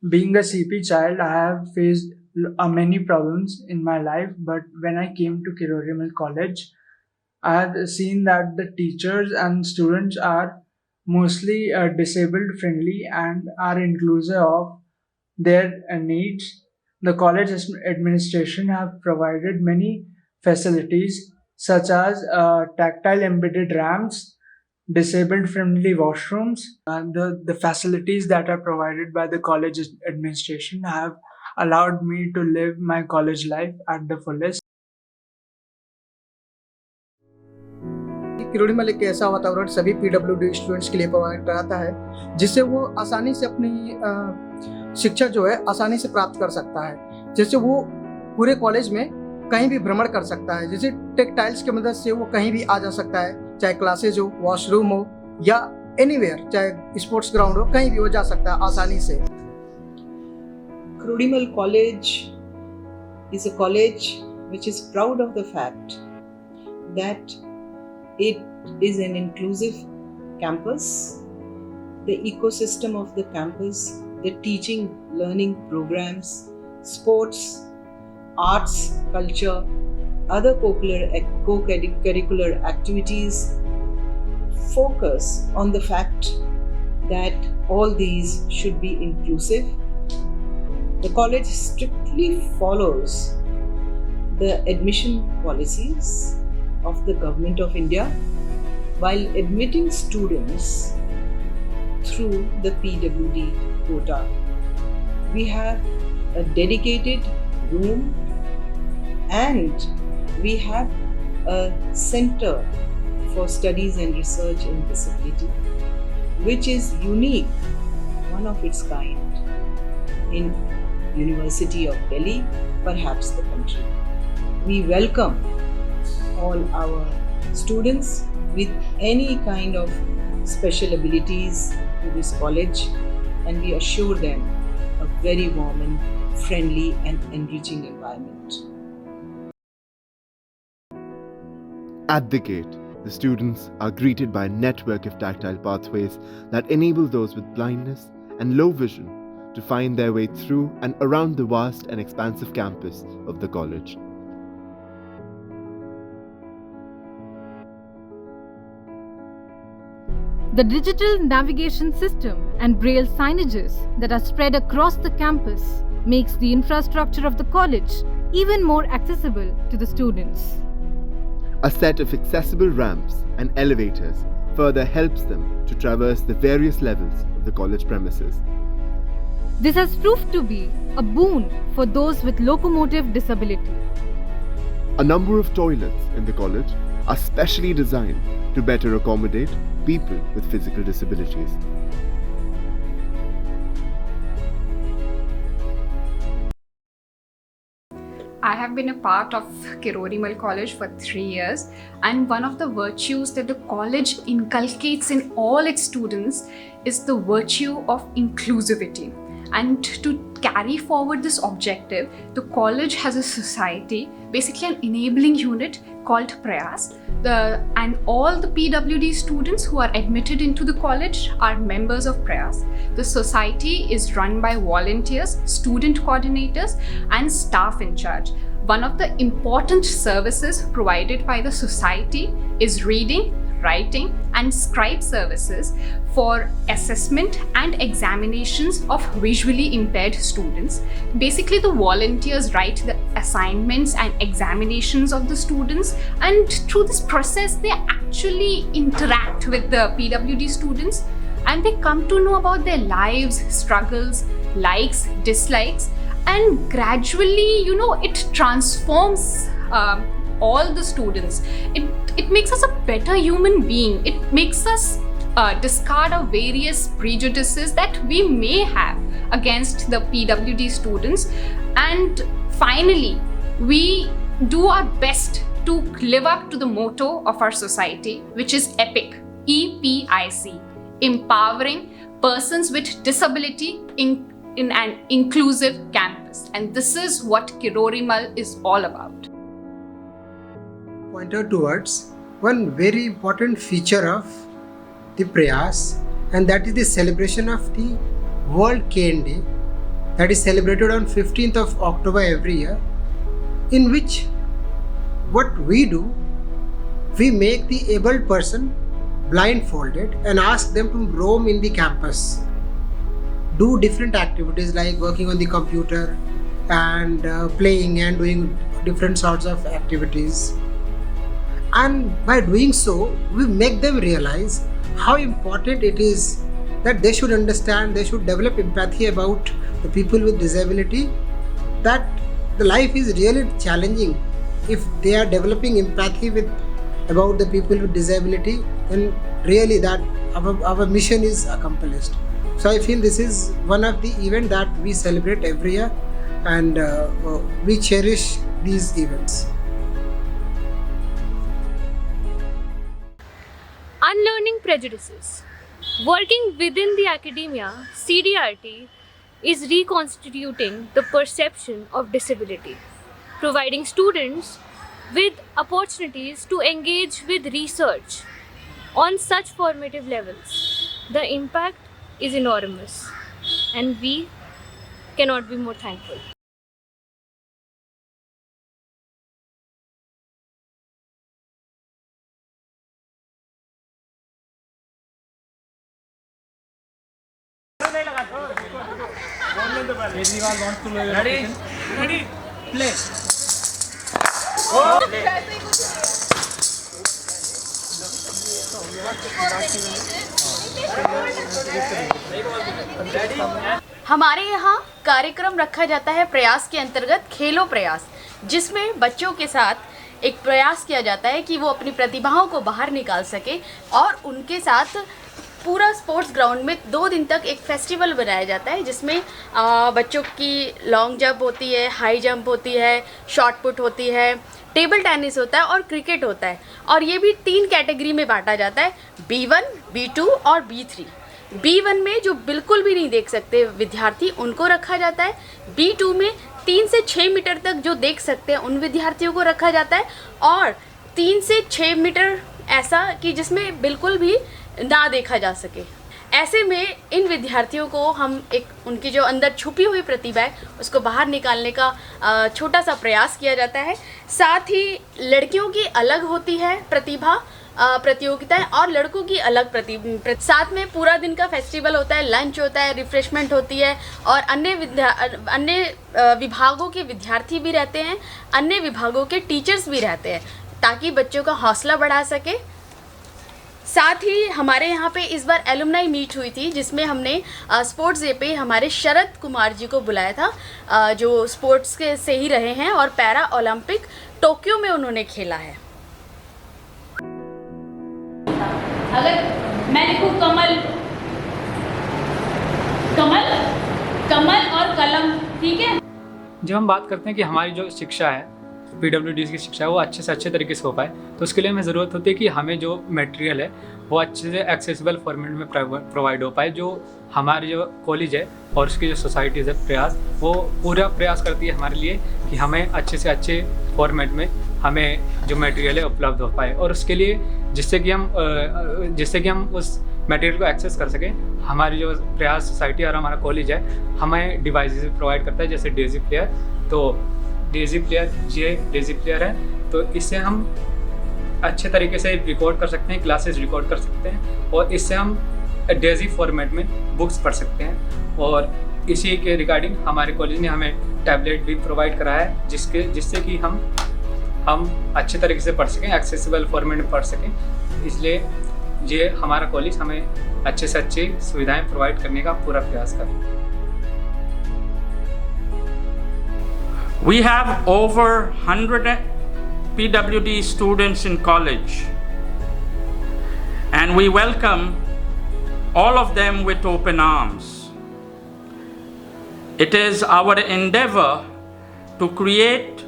Being a CP child, I have faced many problems in my life, but when I came to Kirori Mal College, I have seen that the teachers and students are mostly disabled friendly and are inclusive of their needs. The college administration have provided many facilities such as tactile embedded ramps, disabled friendly washrooms. The facilities that are provided by the college administration have allowed me to live my college life at the fullest. Kirori में एक ऐसा वातावरण सभी PWD students के लिए provide कराता है जिससे वो आसानी से अपनी शिक्षा जो है आसानी से प्राप्त कर सकता है। जैसे वो पूरे कॉलेज में कहीं भी भ्रमण कर सकता है, जैसे टेक्टाइल्स की मदद से वो कहीं भी आ जा सकता है, चाहे क्लासेज हो, वॉशरूम हो या एनीवेयर, चाहे स्पोर्ट्स ग्राउंड हो, कहीं भी वो जा सकता है आसानी से। Kirori Mal College is a college which is proud of the fact that it is an inclusive campus. The ecosystem of the campus, the teaching, learning programs, sports, arts, culture, other co-curricular activities focus on the fact that all these should be inclusive. The college strictly follows the admission policies of the Government of India while admitting students through the PWD quota. We have a dedicated room and we have a center for studies and research in disability, which is unique, one of its kind in University of Delhi, perhaps the country. We welcome all our students with any kind of special abilities to this college, and we assure them a very warm and friendly and enriching environment. At the gate, the students are greeted by a network of tactile pathways that enable those with blindness and low vision to find their way through and around the vast and expansive campus of the college. The digital navigation system and braille signages that are spread across the campus makes the infrastructure of the college even more accessible to the students. A set of accessible ramps and elevators further helps them to traverse the various levels of the college premises. This has proved to be a boon for those with locomotive disability. A number of toilets in the college are specially designed to better accommodate people with physical disabilities. I have been a part of Kirori Mal College for 3 years, and one of the virtues that the college inculcates in all its students is the virtue of inclusivity. And to carry forward this objective, the college has a society, basically an enabling unit called Prayas. And all the PWD students who are admitted into the college are members of Prayas. The society is run by volunteers, student coordinators, and staff in charge. One of the important services provided by the society is reading, writing, and scribe services for assessment and examinations of visually impaired students. Basically, the volunteers write the assignments and examinations of the students, and through this process, they actually interact with the PWD students and they come to know about their lives, struggles, likes, dislikes, and gradually, it transforms all the students. It makes us a better human being. It makes us discard our various prejudices that we may have against the PWD students. And finally, we do our best to live up to the motto of our society, which is EPIC, EPIC, empowering persons with disability in an inclusive campus. And this is what Kirori Mal is all about. Pointer towards one very important feature of the Prayas, and that is the celebration of the World Cane Day that is celebrated on 15th of October every year, in which what we do, we make the able person blindfolded and ask them to roam in the campus, do different activities like working on the computer and playing and doing different sorts of activities. And by doing so, we make them realize how important it is that they should understand, they should develop empathy about the people with disability, that the life is really challenging. If they are developing empathy with about the people with disability, then really that our mission is accomplished. So I feel this is one of the events that we celebrate every year, and we cherish these events. Unlearning prejudices. Working within the academia, CDRT is reconstituting the perception of disability, providing students with opportunities to engage with research on such formative levels. The impact is enormous, and we cannot be more thankful. हमारे यहाँ कार्यक्रम रखा जाता है प्रयास के अंतर्गत खेलो प्रयास, जिसमें बच्चों के साथ एक प्रयास किया जाता है कि वो अपनी प्रतिभाओं को बाहर निकाल सके, और उनके साथ पूरा स्पोर्ट्स ग्राउंड में 2 दिन तक एक फेस्टिवल बनाया जाता है, जिसमें बच्चों की लॉन्ग जंप होती है, हाई जंप होती है, शॉट पुट होती है, टेबल टेनिस होता है और क्रिकेट होता है। और ये भी 3 कैटेगरी में बांटा जाता है, B1, B2 और B3। B1 में जो बिल्कुल भी नहीं देख सकते विद्यार्थी, उनको रखा जाता है। B2 में 3 से 6 मीटर तक जो देख सकते हैं उन विद्यार्थियों को रखा जाता है, और 3 से 6 मीटर ऐसा कि जिसमें बिल्कुल भी ना देखा जा सके। ऐसे में इन विद्यार्थियों को हम एक उनकी जो अंदर छुपी हुई प्रतिभा है उसको बाहर निकालने का छोटा सा प्रयास किया जाता है। साथ ही लड़कियों की अलग होती है प्रतिभा प्रतियोगिताएं, और लड़कों की अलग साथ में पूरा दिन का फेस्टिवल होता है, लंच होता है, रिफ्रेशमेंट होती है, और अन्य विभागों के विद्यार्थी भी रहते हैं, अन्य विभागों के टीचर्स भी रहते हैं, ताकि बच्चों का हौसला बढ़ा सके। साथ ही हमारे यहाँ पे इस बार एलुमनाई मीट हुई थी, जिसमें हमने स्पोर्ट्स डे पे हमारे शरद कुमार जी को बुलाया था, जो स्पोर्ट्स के से ही रहे हैं और पैरा ओलंपिक टोक्यो में उन्होंने खेला है। अगर मैं लिखूं कमल, कमल, कमल और कलम, ठीक है। जब हम बात करते हैं कि हमारी जो शिक्षा है, PWD की शिक्षा है, वो अच्छे से अच्छे तरीके से हो पाए, तो उसके लिए हमें ज़रूरत होती है कि हमें जो मटेरियल है वो अच्छे से एक्सेसिबल फॉर्मेट में प्रोवाइड हो पाए। जो हमारी जो कॉलेज है और उसकी जो सोसाइटीज़ है प्रयास, वो पूरा प्रयास करती है हमारे लिए कि हमें अच्छे से अच्छे फॉर्मेट में हमें जो मटेरियल है उपलब्ध हो पाए, और उसके लिए जिससे कि हम उस मटेरियल को एक्सेस कर सकें, हमारी जो प्रयास सोसाइटी और हमारा कॉलेज है हमें डिवाइसेस प्रोवाइड करता है, जैसे डेजी प्लेयर। तो डेजी प्लेयर ये डेजी प्लेयर है, तो इससे हम अच्छे तरीके से रिकॉर्ड कर सकते हैं, क्लासेस रिकॉर्ड कर सकते हैं, और इससे हम डेजी फॉर्मेट में बुक्स पढ़ सकते हैं। और इसी के रिगार्डिंग हमारे कॉलेज ने हमें टैबलेट भी प्रोवाइड कराया है, जिससे कि हम अच्छे तरीके से पढ़ सकें, एक्सेसिबल फॉर्मेट में पढ़ सकें। इसलिए ये हमारा कॉलेज हमें अच्छे से अच्छी सुविधाएं प्रोवाइड करने का पूरा प्रयास कर रहा है। We have over 100 PWD students in college, and we welcome all of them with open arms. It is our endeavor to create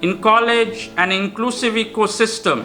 in college an inclusive ecosystem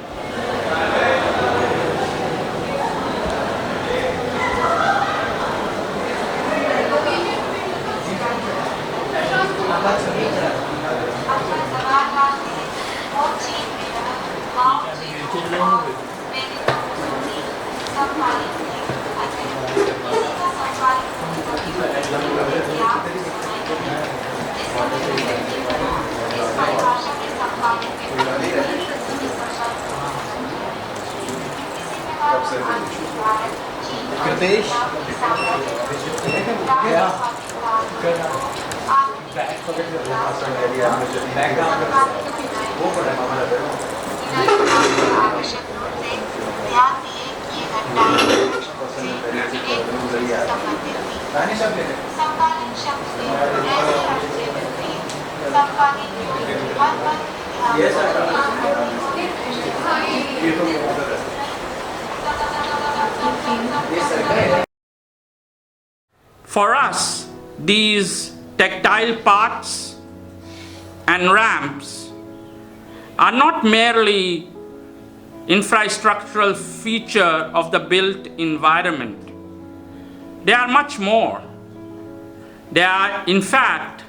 For us, these tactile paths and ramps are not merely infrastructural feature of the built environment. They are much more. They are, in fact,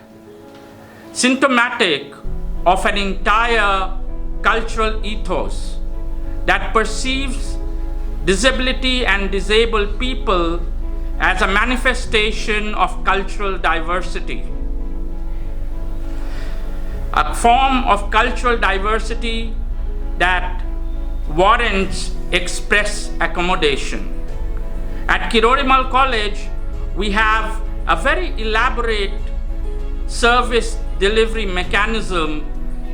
symptomatic of an entire cultural ethos that perceives disability and disabled people as a manifestation of cultural diversity. A form of cultural diversity that warrants express accommodation. At Kirori Mal College, we have a very elaborate service delivery mechanism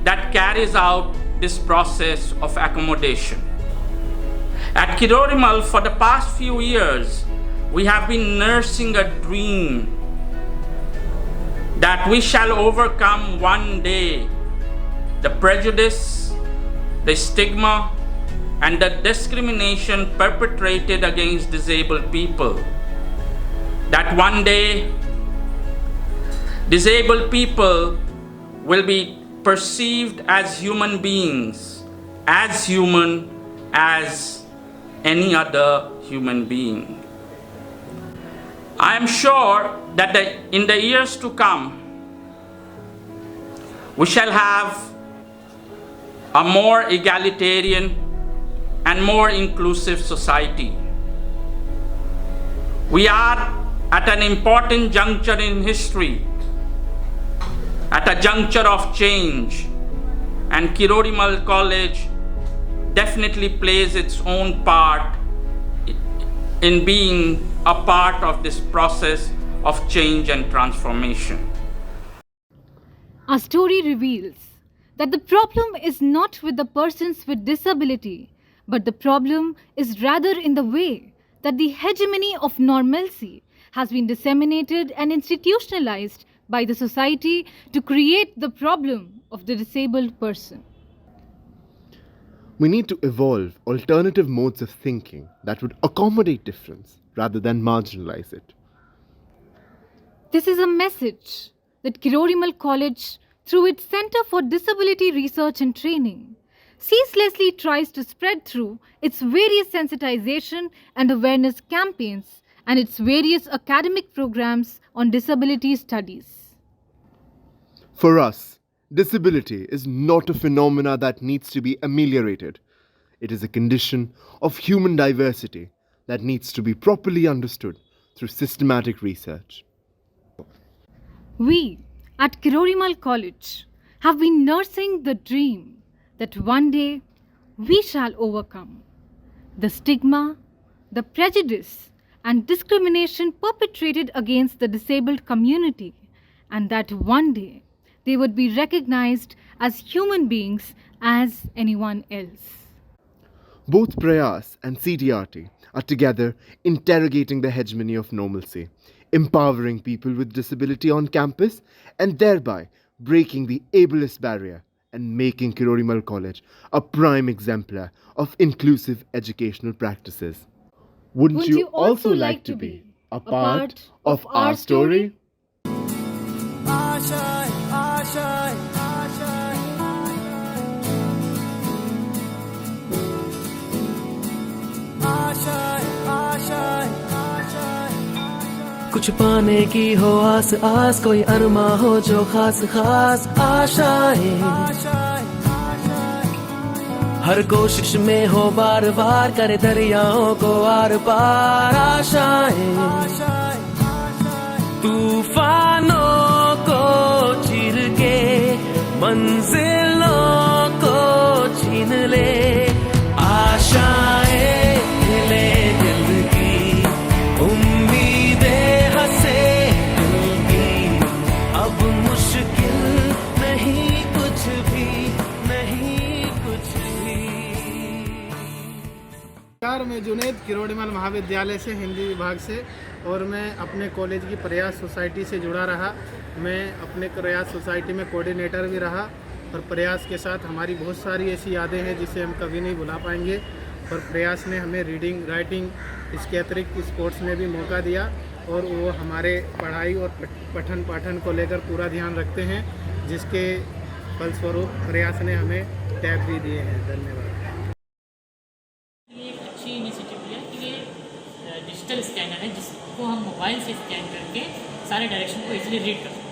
that carries out this process of accommodation. At Kirori Mal, for the past few years, we have been nursing a dream that we shall overcome one day the prejudice, the stigma, and the discrimination perpetrated against disabled people. That one day, disabled people will be perceived as human beings, as human as any other human being. I am sure that in the years to come, we shall have a more egalitarian and more inclusive society. We are at an important juncture in history, at a juncture of change, and Kirori Mal College definitely plays its own part in being a part of this process of change and transformation. Our story reveals that the problem is not with the persons with disability, but the problem is rather in the way that the hegemony of normalcy has been disseminated and institutionalized by the society to create the problem of the disabled person. We need to evolve alternative modes of thinking that would accommodate difference rather than marginalize it. This is a message that Kirori Mal College, through its Center for Disability Research and Training, ceaselessly tries to spread through its various sensitization and awareness campaigns and its various academic programs on disability studies. For us, disability is not a phenomena that needs to be ameliorated. It is a condition of human diversity that needs to be properly understood through systematic research. We at Kirori Mal College have been nursing the dream that one day we shall overcome the stigma, the prejudice and discrimination perpetrated against the disabled community, and that one day they would be recognized as human beings as anyone else. Both Prayas and CDRT are together interrogating the hegemony of normalcy, empowering people with disability on campus and thereby breaking the ableist barrier and making Kirori Mal College a prime exemplar of inclusive educational practices. Wouldn't you also like to be a part of our story? कुछ पाने की हो आस आस, कोई अरमा हो जो खास खास आशाएं, हर कोशिश में हो बार बार करे दरियाओं को आर पार आशाएं, तूफानों को चीर के मंजिलों को नमस्कार, मैं जुनेद किरोड़ी माल महाविद्यालय से हिंदी विभाग से, और मैं अपने कॉलेज की प्रयास सोसाइटी से जुड़ा रहा। मैं अपने प्रयास सोसाइटी में कोऑर्डिनेटर भी रहा, और प्रयास के साथ हमारी बहुत सारी ऐसी यादें हैं जिसे हम कभी नहीं भुला पाएंगे। और प्रयास ने हमें रीडिंग, राइटिंग, इसके अतिरिक्त स्पोर्ट्स में भी मौका दिया, और वो हमारे पढ़ाई और पठन पाठन को लेकर पूरा ध्यान रखते हैं, जिसके फलस्वरूप प्रयास ने हमें टैब भी दिए हैं। धन्यवाद। ये एक अच्छी इनिशिएटिव लिया कि ये डिजिटल स्कैनर है जिसको हम मोबाइल से स्कैन करके सारे डायरेक्शन को इजीली रीड कर सकते हैं।